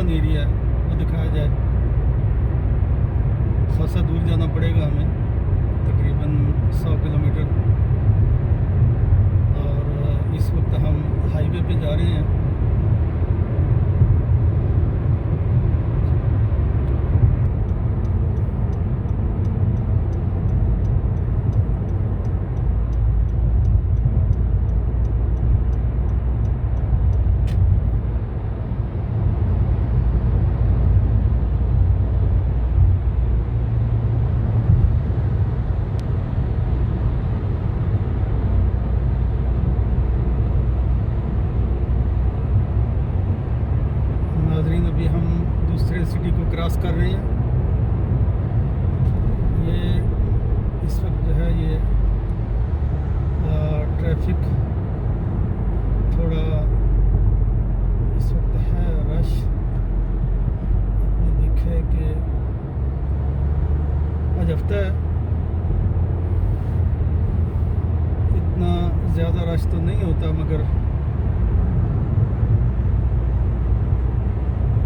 Urban area है वो दिखाया जाए। खासा दूर जाना पड़ेगा हमें, तकरीबन 100 किलोमीटर। और इस वक्त हम हाईवे पे जा रहे हैं। नाज़रीन, अभी हम दूसरे सिटी को क्रॉस कर रहे हैं। ये इस वक्त जो है ये ट्रैफिक थोड़ा इस वक्त है रश। आपने देखा है कि आज हफ्ता है, इतना ज़्यादा रश तो नहीं होता, मगर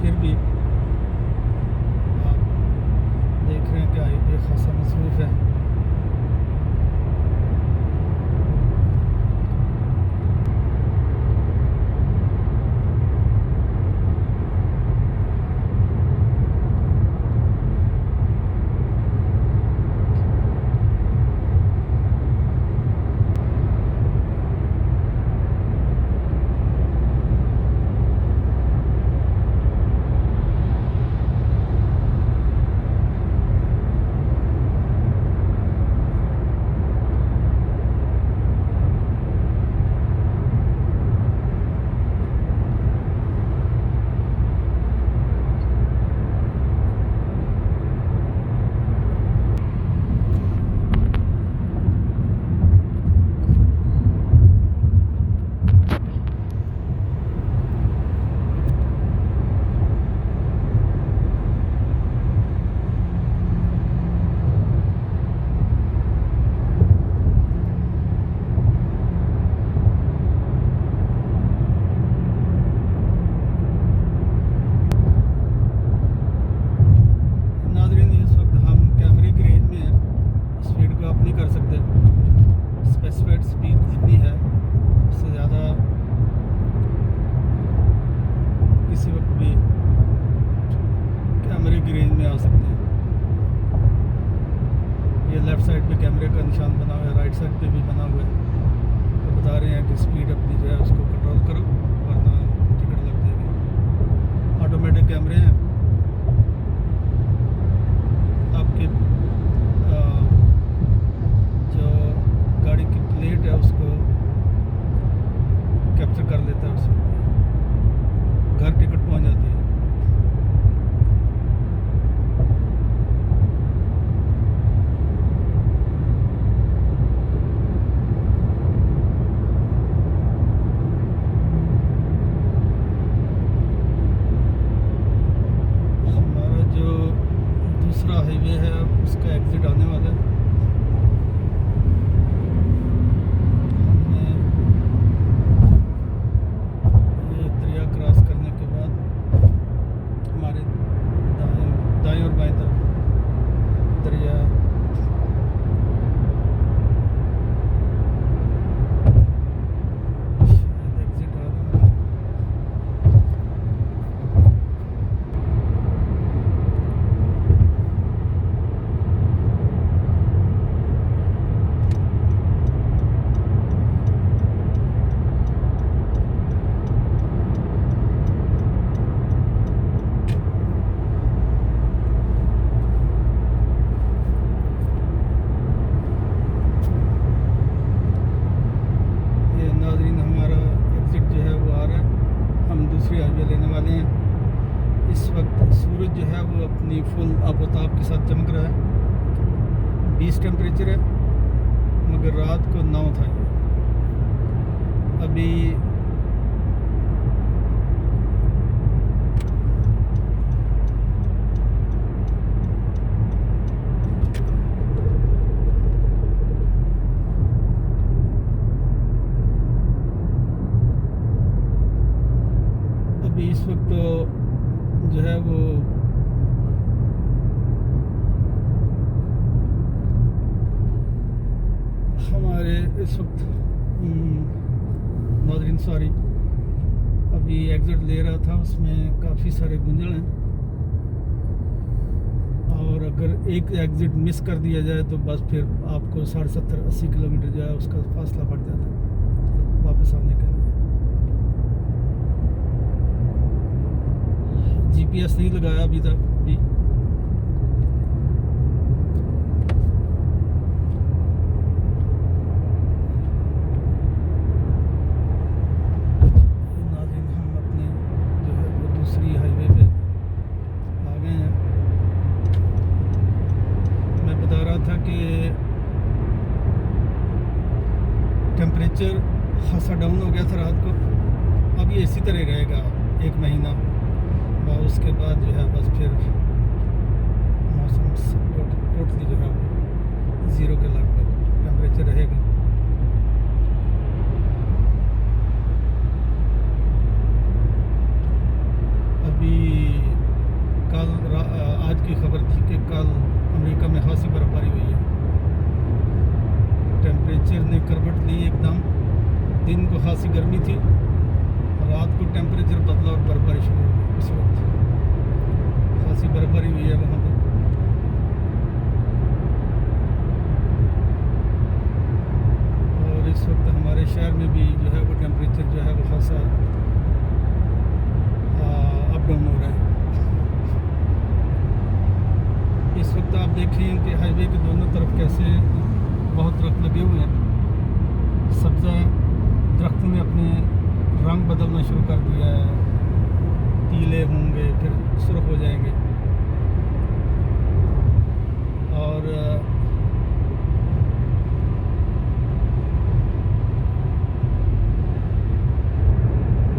फिर भी आप देख रहे हैं कि हाईवे खासा मसरूफ़ है। नाज़रीन, इस वक्त हम कैमरे की रेंज में हैं। स्पीड को आप नहीं कर सकते, स्पेसिफाइड स्पीड जितनी है उससे ज़्यादा किसी वक्त भी कैमरे की रेंज में आ सकते हैं। ये लेफ़्ट साइड पे कैमरे का निशान बना हुआ है, राइट साइड पे भी बना हुआ है। तो बता रहे हैं कि स्पीड अपनी जो है उसको कंट्रोल करो, वरना टिकट लग जाएगी। ऑटोमेटिक कैमरे हैं। आपके जो गाड़ी की प्लेट है उसको कैप्चर कर लेता है, उसमें घर टिकट पहुंच जाती है। हमारा जो दूसरा हाईवे है उसका एग्ज़िट आने वाला है। हमने ये दरिया क्रॉस करने के बाद हमारे दाएं और बाएं तरफ दरिया है। शायद एग्ज़िट आ रहा है। ये नाज़रीन, हमारा एग्ज़िट जो है वो आ रहा है। हम दूसरी हाईवे लेने वाले हैं। इस वक्त सूरज जो है वो अपनी फुल आफताब के साथ चमक रहा है। 20 टेम्परेचर है, मगर रात को 9 था। अभी इस वक्त इस वक्त नाज़रीन सॉरी, अभी एग्ज़िट ले रहा था, उसमें काफ़ी सारे गुंजल हैं और अगर एक एग्ज़िट मिस कर दिया जाए तो बस फिर आपको 70-80 किलोमीटर जो है उसका फासला बढ़ जाता है वापस आने के लिए। GPS नहीं लगाया अभी तक भी। टेम्परेचर खासा डाउन हो गया था रात को, अब ये इसी तरह रहेगा 1 महीना, और उसके बाद जो है बस फिर मौसम टोटली जो है वो 0 के लगभग टेम्परेचर रहेगा। अभी आज की खबर थी कि कल अमेरिका में खासी बर्फबारी हुई है। टेम्परेचर ने करवट ली एकदम, दिन को खासी गर्मी थी, रात को टेम्परेचर बदला और बर्फबारी शुरू हो गई। इस वक्त खासी बर्फबारी हुई है वहाँ पे। और इस वक्त हमारे शहर में भी जो है वो टेम्परेचर जो है वो खासा अप डाउन हो रहा है। इस वक्त आप देखें कि हाईवे के दोनों तरफ कैसे बहुत दरख्त लगे हुए हैं, सब्ज़ा है, दरख्तों ने अपने रंग बदलना शुरू कर दिया है, पीले होंगे फिर सुर्ख हो जाएंगे। और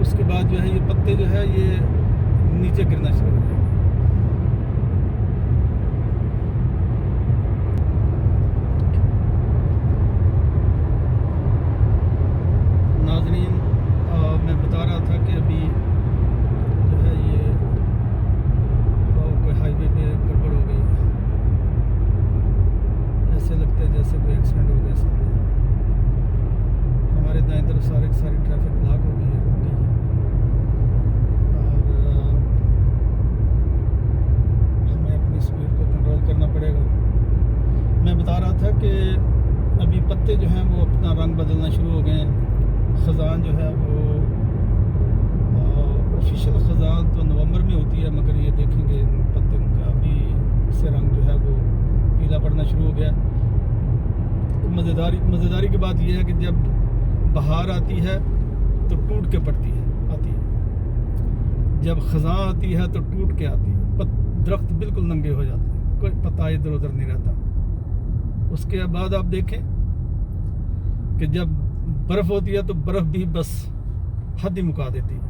उसके बाद जो है ये पत्ते जो है ये नीचे गिरना शुरू हो जाएंगे। मैं बता रहा था कि अभी जो है ये कोई हाईवे पे गड़बड़ हो गई, ऐसे लगता है जैसे कोई एक्सीडेंट हो गया सामने। हमारे दाएं तरफ सारी ट्रैफिक ब्लॉक हो गई है, रुक गई है, और हमें अपनी स्पीड को कंट्रोल करना पड़ेगा। मैं बता रहा था कि अभी पत्ते जो हैं वो अपना रंग बदलना शुरू हो गए हैं। ख़ज़ान जो है वो ऑफिशियल ख़ज़ान तो नवंबर में होती है, मगर ये देखेंगे पत्ते का अभी इससे रंग जो है वो पीला पड़ना शुरू हो गया। मज़ेदारी की बात यह है कि जब बहार आती है तो टूट के पड़ती है आती है, जब ख़ज़ां आती है तो टूट के आती है, दरख्त बिल्कुल नंगे हो जाते हैं, कोई पत्ता इधर उधर नहीं रहता। उसके बाद आप देखें कि जब बर्फ़ होती है तो बर्फ़ भी बस हद ही मुका देती है,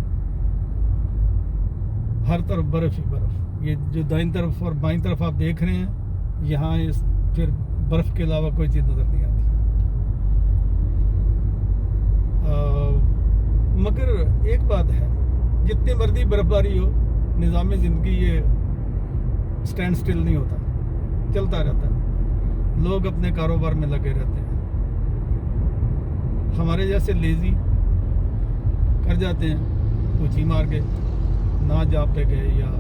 हर तरफ बर्फ़ ही बर्फ़। ये जो दाईं तरफ और बाईं तरफ आप देख रहे हैं, यहाँ फिर बर्फ़ के अलावा कोई चीज़ नज़र नहीं आती। मगर एक बात है, जितनी मर्जी बर्फबारी हो, निज़ाम ज़िंदगी ये स्टैंड स्टिल नहीं होता, चलता रहता है, लोग अपने कारोबार में लगे रहते हैं। हमारे जैसे लेज़ी कर जाते हैं, कुछ मार के ना जॉब पे गए या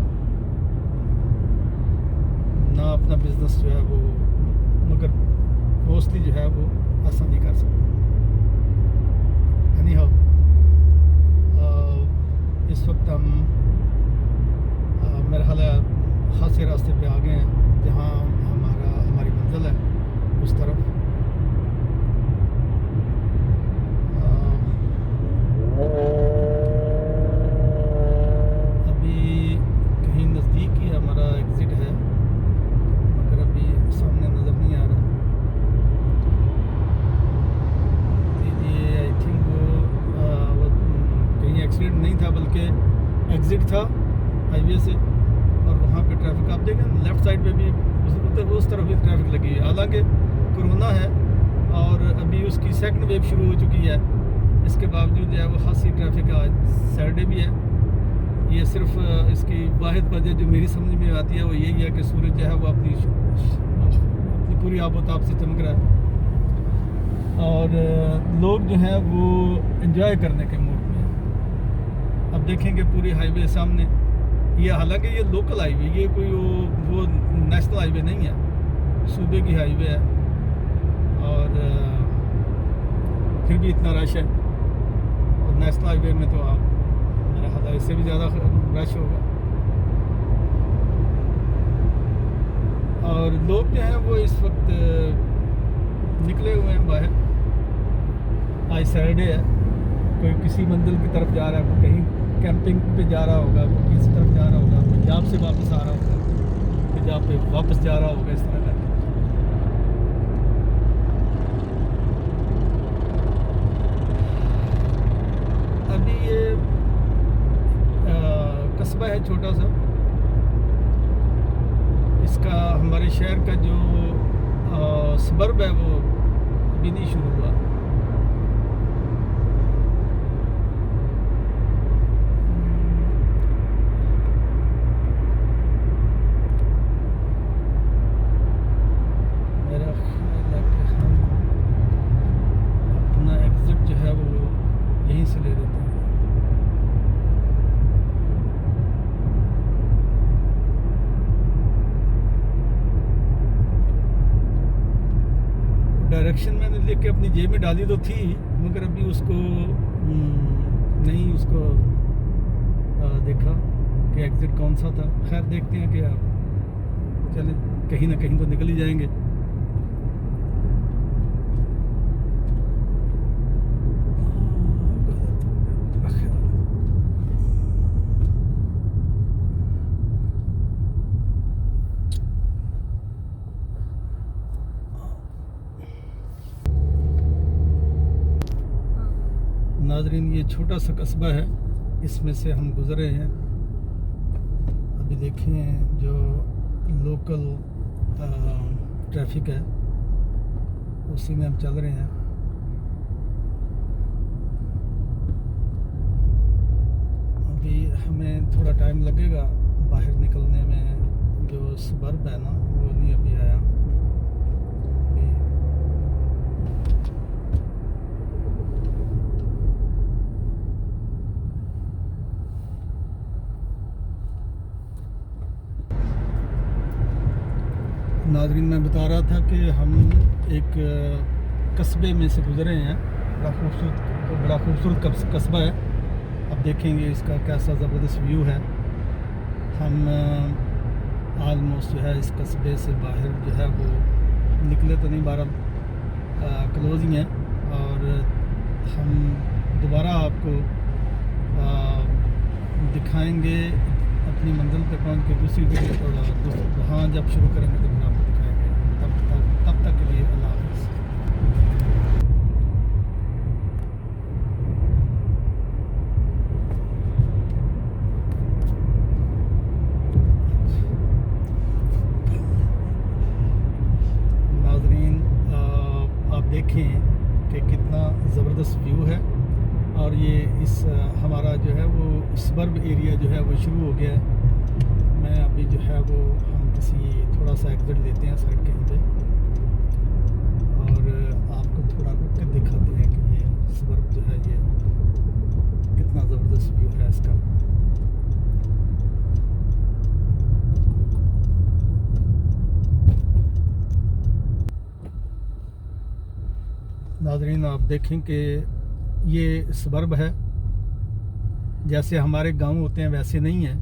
ना अपना बिजनेस जो है वो, मगर मोस्टली जो है वो ऐसा नहीं कर सकते। एनी हाउ इस वक्त हम मेरा ख्याल है खासे रास्ते पे आ गए हैं, जहाँ हमारी मंजिल है उस तरफ। अभी कहीं नज़दीक ही हमारा एग्ज़िट है, मगर अभी सामने नज़र नहीं आ रहा। ये आई थिंक वो कहीं एक्सीडेंट नहीं था, बल्कि एग्ज़िट था हाईवे से, और वहाँ पे ट्रैफिक आप देखें लेफ़्ट साइड पे भी उस तरफ भी ट्रैफिक लगी है। हालांकि कोरोना है और अभी उसकी सेकंड वेव शुरू हो चुकी है, इसके बावजूद जो है वो खासी ट्रैफिक आज सैटरडे भी है। ये सिर्फ इसकी वाहिद वजह जो मेरी समझ में आती है वो यही है कि सूरज जो है वो अपनी पूरी आबोताब से चमक रहा है। और लोग जो हैं वो एंजॉय करने के मूड में हैं। अब देखेंगे पूरी हाईवे सामने, ये हालांकि ये लोकल हाईवे, ये कोई वो नेशनल हाईवे नहीं है, सूबे की हाईवे है, और फिर भी इतना रश है। और नेशनल हाईवे में तो आप मेरा ख्याल है इससे भी ज़्यादा रश होगा। और लोग जो हैं वो इस वक्त निकले हुए हैं बाहर। आज सैटरडे है, कोई किसी मंजिल की तरफ जा रहा है, कोई कहीं कैंपिंग पे जा रहा होगा, कोई किसी तरफ जा रहा होगा, पंजाब से वापस आ रहा होगा, पंजाब पे वापस जा रहा होगा, इस तरह करके। अभी ये कस्बा है छोटा सा, इसका हमारे शहर का जो सबर्ब है वो अभी नहीं शुरू हुआ। मेरा ख्याल है कि हम अपना एग्ज़िट जो है वो यहीं से ले लेते हैं। डायरेक्शन मैंने लिख के अपनी जेब में डाली तो थी, मगर अभी उसको नहीं उसको देखा कि एग्ज़िट कौन सा था। खैर देखते हैं कि आप चले, कहीं ना कहीं तो निकल ही जाएंगे। नाजरीन, ये छोटा सा कस्बा है, इसमें से हम गुज़रे हैं। अभी देखें जो लोकल ट्रैफिक है उसी में हम चल रहे हैं। अभी हमें थोड़ा टाइम लगेगा बाहर निकलने में, जो सबर्ब है ना वो नहीं अभी आया। नाज़रीन, मैं बता रहा था कि हम एक कस्बे में से गुज़रे हैं। बड़ा खूबसूरत कस्बा है। अब देखेंगे इसका कैसा ज़बरदस्त व्यू है। हम आलमोस्ट जो है इस कस्बे से बाहर जो है वो निकले तो नहीं, 12 क्लोज ही हैं। और हम दोबारा आपको दिखाएंगे अपनी मंजिल पे पहुंच के, दूसरी जगह वहाँ जब शुरू करेंगे तो फिर आपको दिखाएंगे। तब तक के लिए अल्लाह हाफ़िज़। नाज़रीन, आप देखें कि कितना ज़बरदस्त व्यू है। और ये इस हमारा जो है वो सबर्ब एरिया जो है वो शुरू हो गया है। मैं अभी जो है वो हम किसी थोड़ा सा एग्जिट लेते हैं साइड कहीं पे, और आपको थोड़ा रुक के दिखाते हैं कि ये सबर्ब जो है ये कितना ज़बरदस्त व्यू है इसका। नाज़रीन, आप देखें कि ये सबर्ब है, जैसे हमारे गांव होते हैं वैसे नहीं है।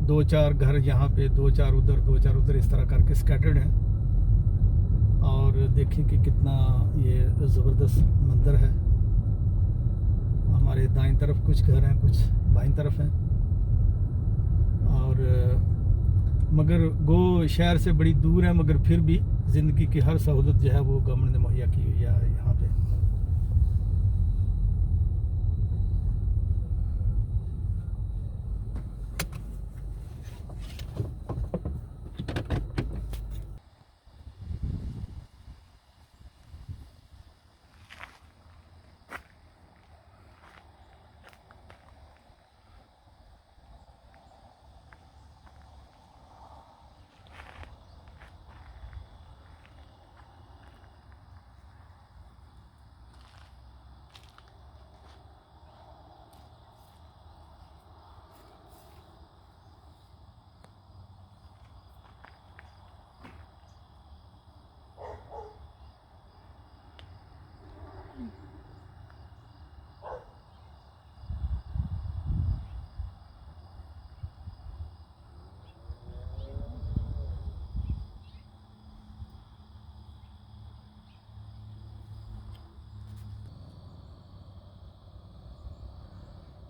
2-4 घर यहाँ पे, 2-4 उधर, 2-4 उधर, इस तरह करके स्कैटर्ड हैं। और देखें कि कितना ये ज़बरदस्त मंजर है। हमारे दाईं तरफ कुछ घर हैं, कुछ बाईं तरफ हैं। और मगर वो शहर से बड़ी दूर है, मगर फिर भी ज़िंदगी की हर सहूलत जो है वो गवर्नमेंट ने मुहैया की हुई है यहाँ पे।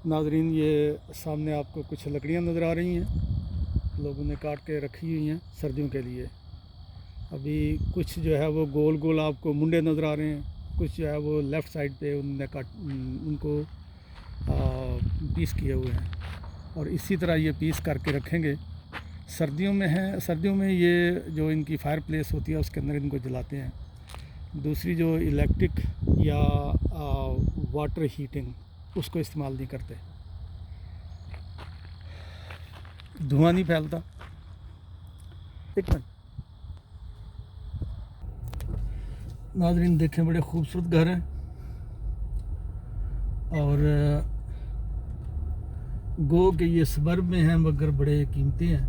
नाजरीन, ये सामने आपको कुछ लकड़ियाँ नज़र आ रही हैं, लोगों ने काट के रखी हुई हैं सर्दियों के लिए। अभी कुछ जो है वो गोल गोल आपको मुंडे नज़र आ रहे हैं, कुछ जो है वो लेफ़्ट साइड पे उनको पीस किए हुए हैं, और इसी तरह ये पीस करके रखेंगे। सर्दियों में है, सर्दियों में ये जो इनकी फायर प्लेस होती है उसके अंदर इनको जलाते हैं। दूसरी जो इलेक्ट्रिक या वाटर हीटिंग, उसको इस्तेमाल नहीं करते, धुआं नहीं फैलता। एक मिनट नाज़रीन, देखें बड़े खूबसूरत घर हैं, और गो के ये सबर्ब में हैं मगर बड़े कीमती हैं।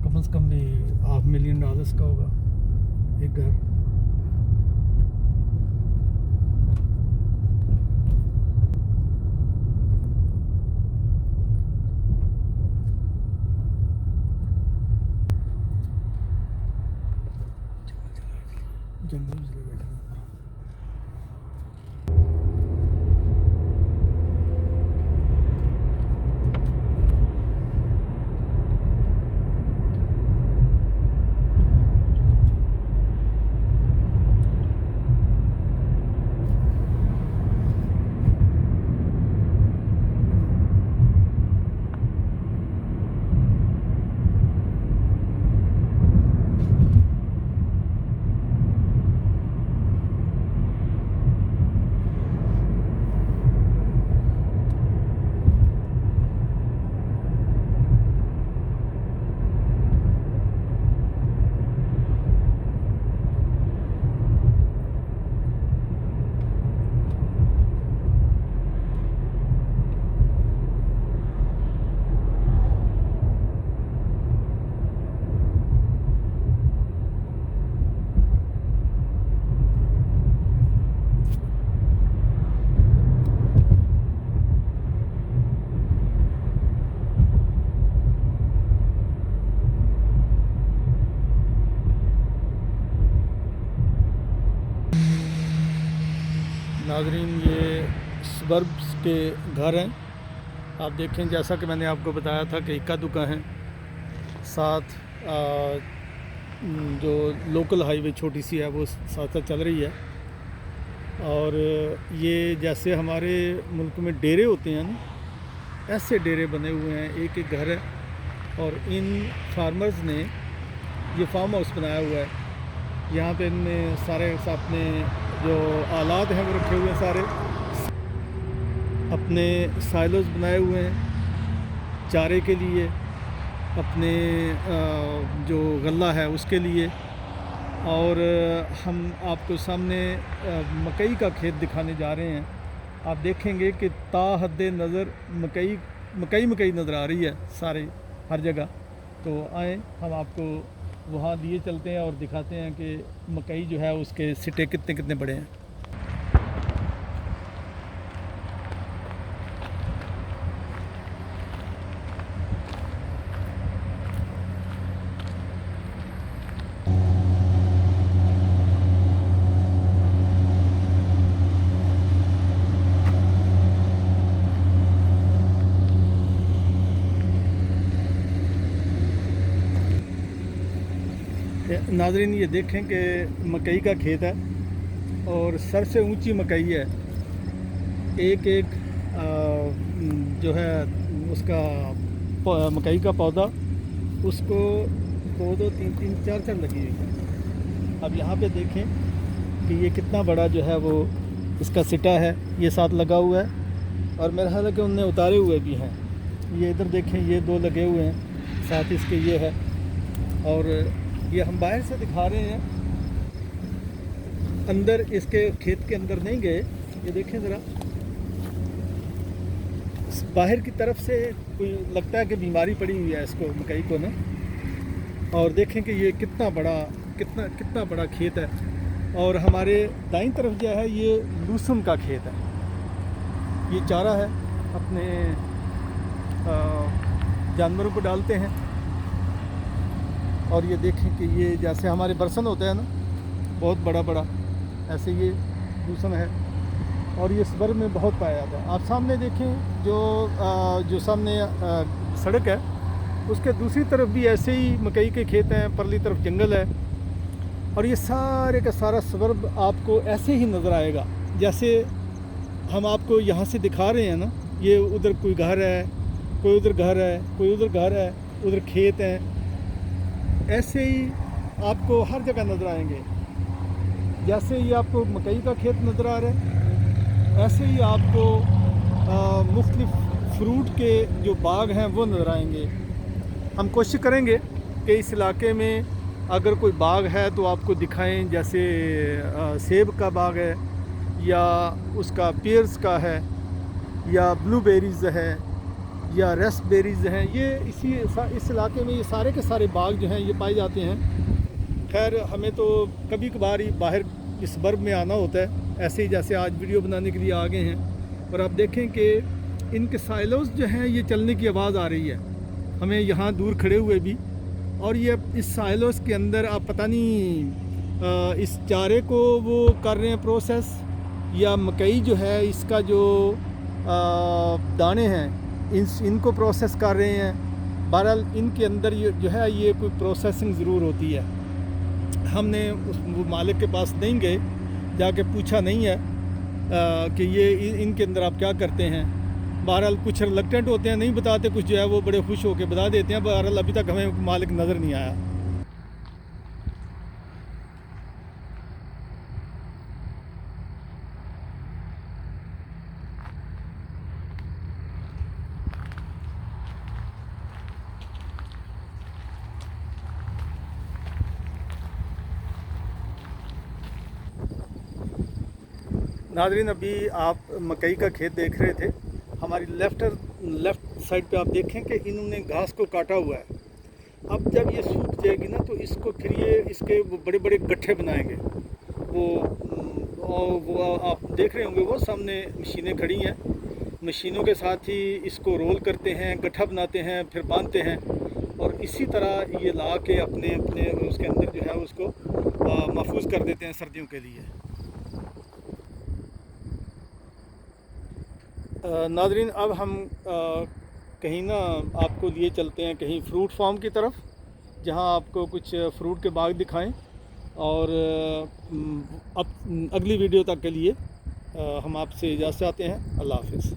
कम से कम भी $500,000 का होगा एक घर। जंगल नाजरीन, ये सबर्ब्स के घर हैं। आप देखें, जैसा कि मैंने आपको बताया था कि इक्का दुक्का हैं, साथ जो लोकल हाईवे छोटी सी है वो साथ साथ चल रही है। और ये जैसे हमारे मुल्क में डेरे होते हैं ना, ऐसे डेरे बने हुए हैं, एक एक घर है, और इन फार्मर्स ने ये फार्म हाउस बनाया हुआ है। यहाँ पे इनमें सारे अपने जो आलात हैं वो रखे हुए हैं, सारे अपने साइलोस बनाए हुए हैं चारे के लिए, अपने जो गल्ला है उसके लिए। और हम आपको सामने मकई का खेत दिखाने जा रहे हैं। आप देखेंगे कि ताहद्दे नज़र मकई नज़र आ रही है सारे हर जगह। तो आए, हम आपको वहाँ लिए चलते हैं और दिखाते हैं कि मकई जो है उसके सिटे कितने कितने बड़े हैं। नाजरीन, ये देखें कि मकई का खेत है, और सर से ऊंची मकई है। एक एक जो है उसका मकई का पौधा, उसको 2-2, 3-3, 4-4 लगी हुई है। अब यहाँ पे देखें कि ये कितना बड़ा जो है वो इसका सिटा है, ये साथ लगा हुआ है, और मेरा ख्याल है कि उनने उतारे हुए भी हैं। ये इधर देखें, ये 2 लगे हुए हैं, साथ इसके ये है। और ये हम बाहर से दिखा रहे हैं, अंदर इसके खेत के अंदर नहीं गए। ये देखें ज़रा, बाहर की तरफ से कोई लगता है कि बीमारी पड़ी हुई है इसको, मकई को ना। और देखें कि ये कितना बड़ा खेत है। और हमारे दाईं तरफ जो है ये लूसम का खेत है, ये चारा है, अपने जानवरों को डालते हैं। और ये देखें कि ये जैसे हमारे बरसन होते हैं ना, बहुत बड़ा, ऐसे ये लूसम है। और ये सबर में बहुत पाया जाता है। आप सामने देखें जो सामने सड़क है, उसके दूसरी तरफ भी ऐसे ही मकई के खेत हैं, परली तरफ जंगल है, और ये सारे का सारा सबर आपको ऐसे ही नज़र आएगा जैसे हम आपको यहाँ से दिखा रहे हैं ना। ये उधर कोई घर है, कोई उधर घर है, कोई उधर घर है, उधर खेत हैं, ऐसे ही आपको हर जगह नज़र आएंगे। जैसे ये आपको मकई का खेत नज़र आ रहा है, ऐसे ही आपको मुख्तलिफ फ्रूट के जो बाग हैं वो नज़र आएंगे। हम कोशिश करेंगे कि इस इलाके में अगर कोई बाग है तो आपको दिखाएं, जैसे सेब का बाग है, या उसका पेयर्स का है, या ब्लूबेरीज़ है, या रेस्पबेरीज़ हैं। ये इस इलाके में ये सारे के सारे बाग जो हैं ये पाए जाते हैं। खैर हमें तो कभी कभार ही बाहर इस बर्फ में आना होता है, ऐसे ही जैसे आज वीडियो बनाने के लिए आ गए हैं। और आप देखें कि इनके साइलोस जो हैं ये चलने की आवाज़ आ रही है हमें यहाँ दूर खड़े हुए भी। और ये इस साइलोस के अंदर आप पता नहीं इस चारे को वो कर रहे हैं प्रोसेस, या मकई जो है इसका जो दाने हैं इनको प्रोसेस कर रहे हैं। बहरहाल इनके अंदर ये जो है ये कोई प्रोसेसिंग ज़रूर होती है। हमने वो मालिक के पास नहीं गए, जाके पूछा नहीं है कि ये इनके अंदर आप क्या करते हैं। बहरहाल कुछ रिलक्टेंट होते हैं, नहीं बताते, कुछ जो है वो बड़े खुश होकर बता देते हैं। बहरहाल अभी तक हमें मालिक नज़र नहीं आया। नाज़रीन, अभी आप मकई का खेत देख रहे थे। हमारी लेफ़्ट साइड पे आप देखें कि इन्होंने घास को काटा हुआ है। अब जब ये सूख जाएगी ना तो इसको फिर ये इसके वो बड़े बड़े गट्ठे बनाएंगे। वो आप देख रहे होंगे, वो सामने मशीनें खड़ी हैं। मशीनों के साथ ही इसको रोल करते हैं, गट्ठा बनाते हैं, फिर बांधते हैं, और इसी तरह ये ला के अपने उसके अंदर जो है उसको महफूज कर देते हैं सर्दियों के लिए। नाज़रीन, अब हम कहीं ना आपको लिए चलते हैं कहीं फ्रूट फार्म की तरफ, जहां आपको कुछ फ्रूट के बाग दिखाएं। और अब अगली वीडियो तक के लिए हम आपसे इजाज़त चाहते हैं। अल्लाह हाफिज़।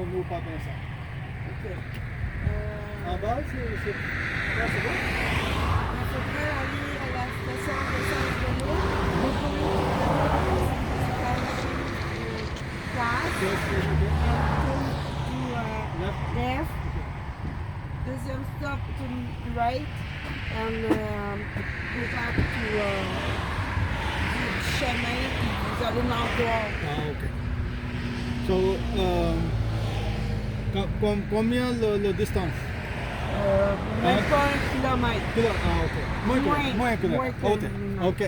No pas comme ça. Ok. En bas, c'est là, c'est bon. Il faudrait aller à la station d'essence de l'eau. Left. Deuxième stop to right and go back to chemin. Vous allez m'envoyer. Ah, ok. So, combien le distance? Même pas 1 kilomètre. Ah, ok. Moins que Moins que ok.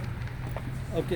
Ok.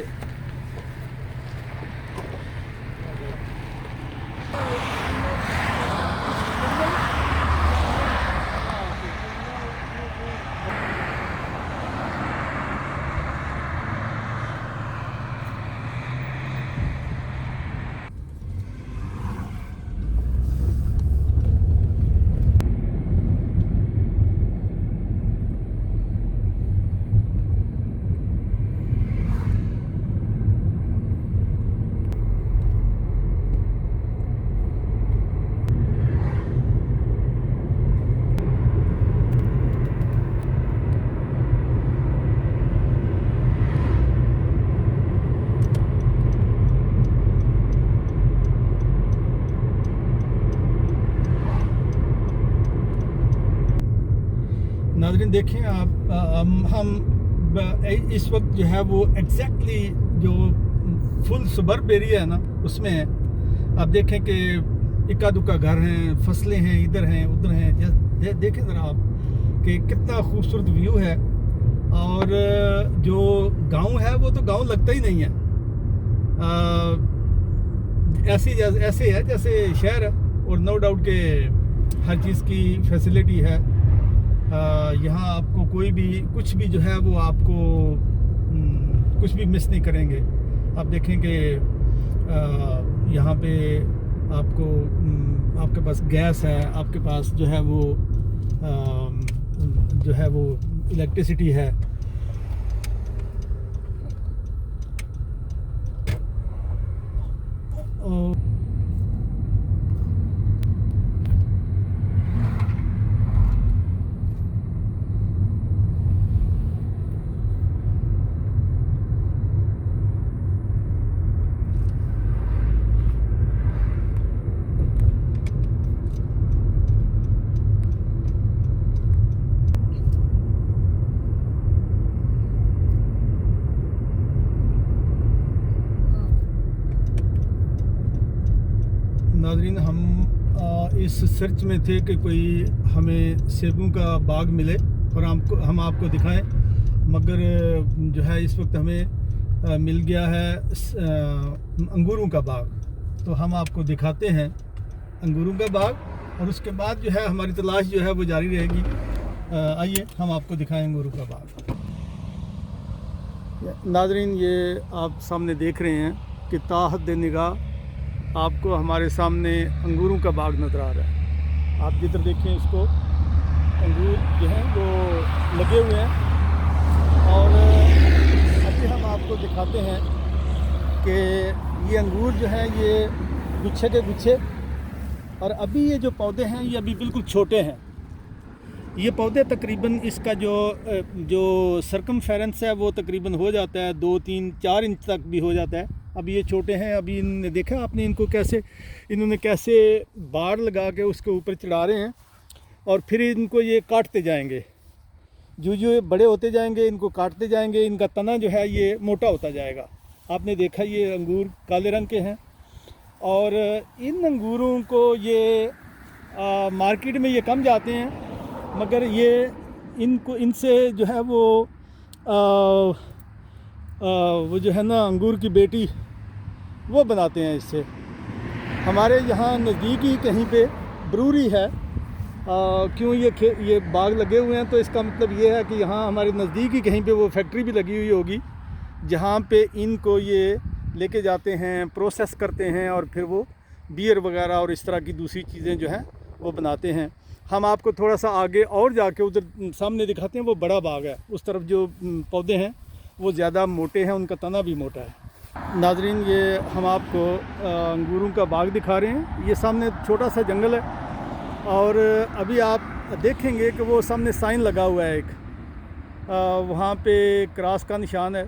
नाज़रीन देखें आप, हम इस वक्त जो है वो exactly जो फुल सुबर्ब एरिया है ना उसमें है। आप देखें कि इक्का दुक्का घर हैं, फसलें हैं, इधर हैं उधर हैं। देखें ज़रा आप कि कितना खूबसूरत व्यू है। और जो गांव है वो तो गांव लगता ही नहीं है। ऐसे है जैसे शहर है, और नो डाउट के हर चीज़ की फैसिलिटी है। यहाँ आपको कोई भी कुछ भी जो है वो आपको कुछ भी मिस नहीं करेंगे। आप देखेंगे यहाँ पे आपको आपके पास गैस है, आपके पास जो है वो इलेक्ट्रिसिटी है। और नाज़रीन, हम इस सर्च में थे कि कोई हमें सेबों का बाग मिले और हम आपको दिखाएं, मगर जो है इस वक्त हमें मिल गया है अंगूरों का बाग। तो हम आपको दिखाते हैं अंगूरों का बाग, और उसके बाद जो है हमारी तलाश जो है वो जारी रहेगी। आइए हम आपको दिखाएं अंगूरों का बाग। नाज़रीन, ये आप सामने देख रहे हैं कि ताहद निगाह आपको हमारे सामने अंगूरों का बाग नज़र आ रहा है। आप जिधर देखें इसको, अंगूर जो हैं वो लगे हुए हैं। और अभी हम आपको दिखाते हैं कि ये अंगूर जो हैं ये गुच्छे के गुच्छे, और अभी ये जो पौधे हैं ये अभी बिल्कुल छोटे हैं। ये पौधे तकरीबन इसका जो सरकमफेरेंस है वो तकरीबन हो जाता है 2, 3, 4 इंच तक भी हो जाता है। अभी ये छोटे हैं। अभी इन्होंने देखा आपने इनको इन्होंने कैसे बाड़ लगा के उसके ऊपर चढ़ा रहे हैं, और फिर इनको ये काटते जाएंगे। जो ये बड़े होते जाएंगे इनको काटते जाएंगे, इनका तना जो है ये मोटा होता जाएगा। आपने देखा ये अंगूर काले रंग के हैं, और इन अंगूरों को ये मार्केट में ये कम जाते हैं, मगर ये इनसे जो है वो जो है ना अंगूर की बेटी वो बनाते हैं इससे। हमारे यहाँ नज़दीक ही कहीं पे ब्रूरी है। क्यों ये बाग लगे हुए हैं, तो इसका मतलब ये है कि यहाँ हमारे नज़दीक ही कहीं पे वो फैक्ट्री भी लगी हुई होगी, जहाँ पे इनको ये लेके जाते हैं, प्रोसेस करते हैं, और फिर वो बियर वगैरह और इस तरह की दूसरी चीज़ें जो हैं वो बनाते हैं। हम आपको थोड़ा सा आगे और जाके उधर सामने दिखाते हैं, वो बड़ा बाग है। उस तरफ जो पौधे हैं वो ज़्यादा मोटे हैं, उनका तना भी मोटा है। नाज़रीन, ये हम आपको अंगूरों का बाग दिखा रहे हैं। ये सामने छोटा सा जंगल है, और अभी आप देखेंगे कि वो सामने साइन लगा हुआ है एक, वहाँ पे क्रॉस का निशान है।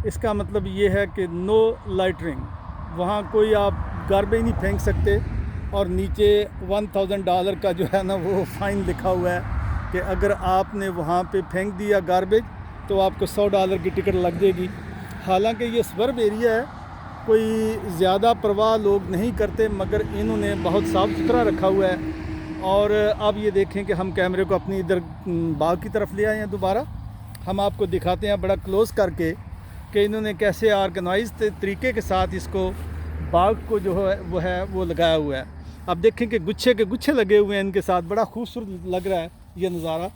इसका मतलब ये है कि नो लाइटरिंग, वहाँ कोई आप गार्बेज नहीं फेंक सकते। और नीचे $1000 का जो है ना वो फ़ाइन लिखा हुआ है कि अगर आपने वहाँ पे फेंक दिया गार्बेज तो आपको $100 की टिकट लग जाएगी। हालांकि ये सबर्ब एरिया है, कोई ज़्यादा परवाह लोग नहीं करते, मगर इन्होंने बहुत साफ़ सुथरा रखा हुआ है। और अब ये देखें कि हम कैमरे को अपनी इधर बाग की तरफ ले आए हैं। दोबारा हम आपको दिखाते हैं बड़ा क्लोज़ करके कि इन्होंने कैसे ऑर्गेनाइज तरीके के साथ इसको बाग को जो है वो लगाया हुआ है। अब देखें कि गुच्छे के गुच्छे लगे हुए हैं इनके साथ, बड़ा खूबसूरत लग रहा है ये नज़ारा।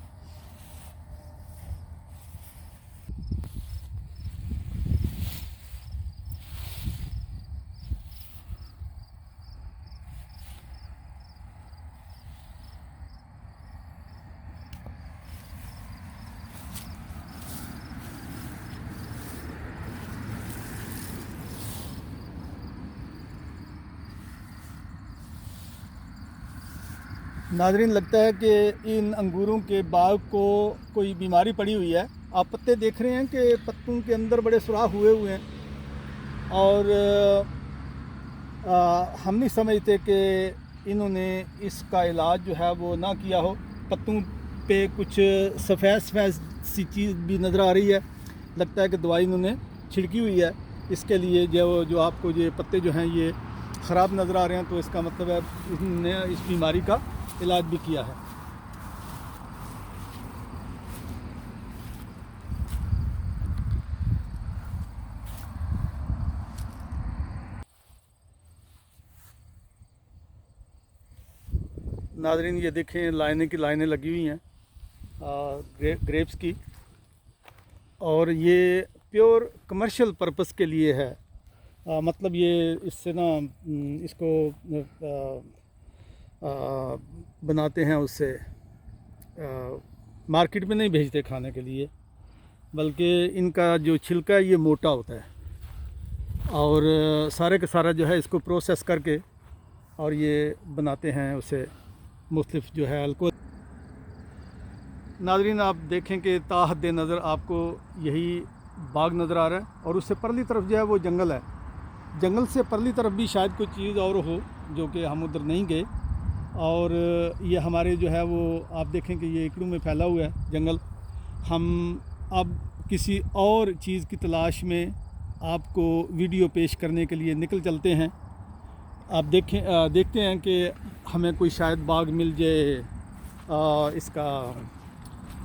नाज़रीन, लगता है कि इन अंगूरों के बाग को कोई बीमारी पड़ी हुई है। आप पत्ते देख रहे हैं कि पत्तों के अंदर बड़े सुराख हुए हुए हैं, और हम नहीं समझते कि इन्होंने इसका इलाज जो है वो ना किया हो। पत्तों पे कुछ सफ़ेद सी चीज़ भी नज़र आ रही है, लगता है कि दवाई इन्होंने छिड़की हुई है। इसके लिए जो आपको ये पत्ते जो हैं ये ख़राब नज़र आ रहे हैं, तो इसका मतलब है इन्होंने इस बीमारी का इलाज भी किया है। नाज़रीन ये देखें लाइनें की लाइनें लगी हुई हैं ग्रेप्स की, और ये प्योर कमर्शियल पर्पस के लिए है। मतलब ये इससे ना इसको बनाते हैं, उससे मार्केट में नहीं भेजते खाने के लिए, बल्कि इनका जो छिलका है ये मोटा होता है, और सारे का सारा जो है इसको प्रोसेस करके और ये बनाते हैं उसे मुख्तलिफ जो है अल्कोहल। नाज़रीन आप देखें कि ताहद नज़र आपको यही बाग नज़र आ रहा है, और उससे परली तरफ जो है वो जंगल है। जंगल से परली तरफ भी शायद कोई चीज़ और हो जो कि हम उधर नहीं गए, और ये हमारे जो है वो आप देखें कि ये एकड़ों में फैला हुआ है जंगल। हम अब किसी और चीज़ की तलाश में आपको वीडियो पेश करने के लिए निकल चलते हैं। आप देखते हैं कि हमें कोई शायद बाग मिल जाए इसका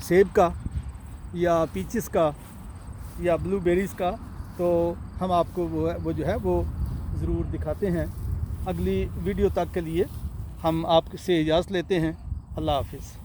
सेब का या पीचेस का या ब्लूबेरीज़ का, तो हम आपको वो जो है वो ज़रूर दिखाते हैं। अगली वीडियो तक के लिए हम आपसे इजाज़त लेते हैं। अल्लाह हाफ़िज़।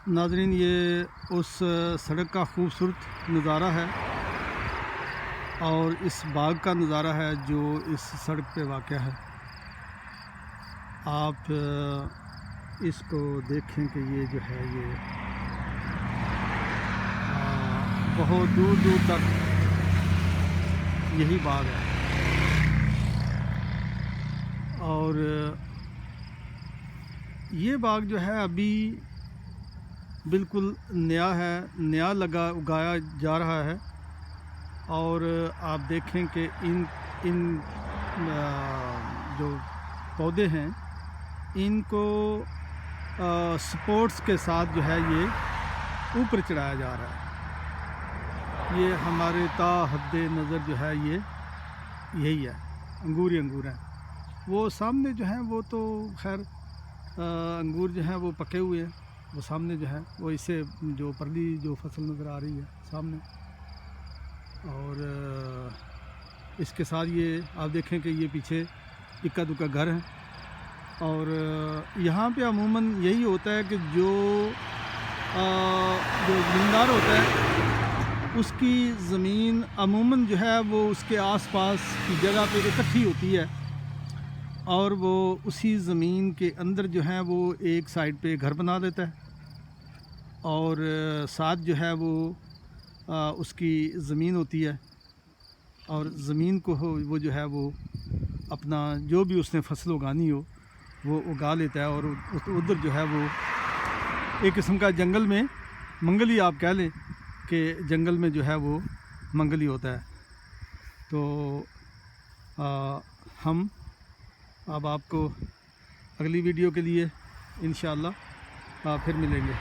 नाज़रीन ये उस सड़क का खूबसूरत नज़ारा है, और इस बाग का नज़ारा है जो इस सड़क पे वाक़ है। आप इसको देखें कि ये जो है ये बहुत दूर दूर तक यही बाग है, और ये बाग जो है अभी बिल्कुल नया है, नया उगाया जा रहा है। और आप देखें कि इन जो पौधे हैं इनको सपोर्ट्स के साथ जो है ये ऊपर चढ़ाया जा रहा है। ये हमारे ताहद्दे नज़र जो है ये यही है, अंगूर ही अंगूर हैं। वो सामने जो है वो तो खैर अंगूर जो हैं वो पके हुए हैं, वो सामने जो है वो इससे जो परली जो फसल नज़र आ रही है सामने, और इसके साथ ये आप देखें कि ये पीछे इक्का दुक्का घर है। और यहाँ पे अमूमन यही होता है कि जो ज़मींदार होता है उसकी ज़मीन अमूमन जो है वो उसके आसपास की जगह पे इकट्ठी होती है, और वो उसी ज़मीन के अंदर जो है वो एक साइड पे घर बना देता है, और साथ जो है वो उसकी ज़मीन होती है, और ज़मीन को वो जो है वो अपना जो भी उसने फसल उगानी हो वो उगा लेता है। और उधर जो है वो एक किस्म का जंगल में मंगली आप कह लें कि जंगल में जो है वो मंगली होता है। तो हम अब आपको अगली वीडियो के लिए इंशाअल्लाह फिर मिलेंगे।